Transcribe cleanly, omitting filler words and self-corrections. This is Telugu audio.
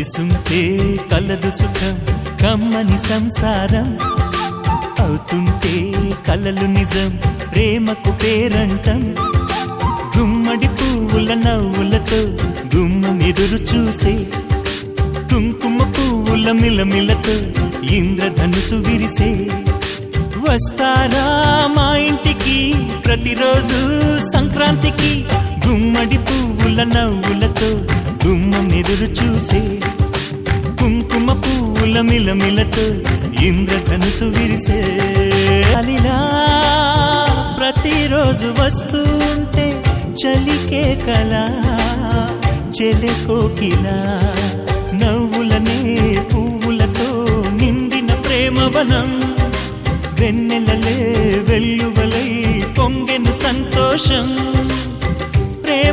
కలిసుంటే కలదు సుఖం కమ్మని సంసారం అవుతుంటే కలలు నిజం ప్రేమకు పేరంటం గుమ్మడి పువ్వుల నవ్వులతో గుమ్మం ఎదురు చూసే కుంకుమ పువ్వుల మిలమిలతో ఇంద్రధనుసు విరిసే వస్తారా మా ఇంటికి ప్రతిరోజు సంక్రాంతికి గుమ్మడి పువ్వుల నవ్వులతో గుమ్మం ఎదురు చూసే కుంకుమ పువ్వుల మిలమిలతో ఇంద్రధనుసు విరిసే అలిలా ప్రతిరోజు వస్తూ ఉంటే చలికే కలా చెలె కోకిలా నవ్వులనే పువ్వులతో నిండిన ప్రేమవనం వెన్నెలలే వెల్లువలై పొంగెను సంతోషం ప్రేమ